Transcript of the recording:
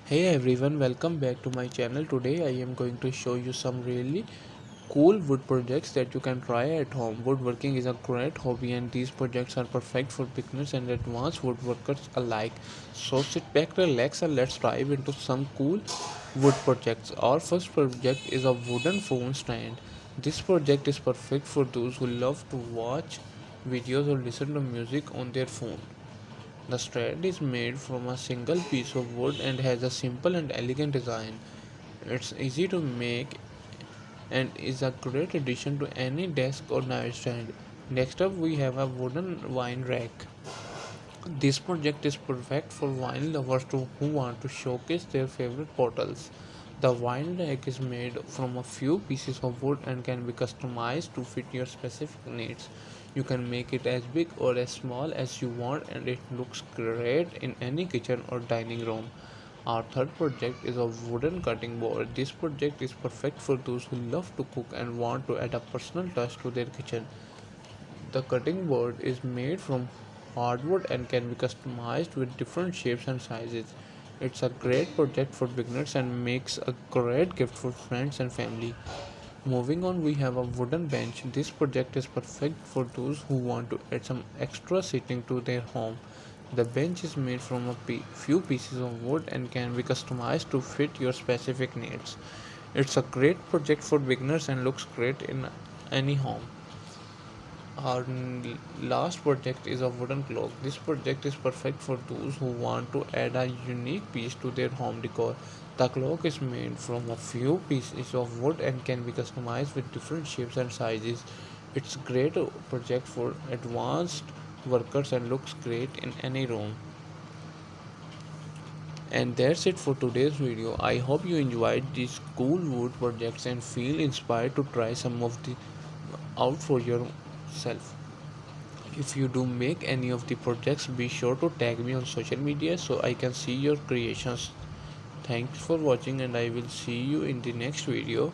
Hey everyone, welcome back to my channel. Today I am going to show you some really cool wood projects that you can try at home. Woodworking is a great hobby and these projects are perfect for beginners and advanced woodworkers alike. So sit back, relax and let's dive into some cool wood projects. Our first project is a wooden phone stand. This project is perfect for those who love to watch videos or listen to music on their phone. The stand is made from a single piece of wood and has a simple and elegant design. It's easy to make and is a great addition to any desk or nightstand. Next up, we have a wooden wine rack. This project is perfect for wine lovers who want to showcase their favorite bottles. The wine rack is made from a few pieces of wood and can be customized to fit your specific needs. You can make it as big or as small as you want, and it looks great in any kitchen or dining room. Our third project is a wooden cutting board. This project is perfect for those who love to cook and want to add a personal touch to their kitchen. The cutting board is made from hardwood and can be customized with different shapes and sizes. It's a great project for beginners and makes a great gift for friends and family. Moving on, we have a wooden bench. This project is perfect for those who want to add some extra seating to their home. The bench is made from a few pieces of wood and can be customized to fit your specific needs. It's a great project for beginners and looks great in any home. Our last project is a wooden clock. This project is perfect for those who want to add a unique piece to their home decor. The clock is made from a few pieces of wood and can be customized with different shapes and sizes. It's a great project for advanced workers and looks great in any room. And that's it for today's video. I hope you enjoyed these cool wood projects and feel inspired to try some of the out for yourself. If you do make any of the projects, be sure to tag me on social media so I can see your creations. Thanks for watching and I will see you in the next video.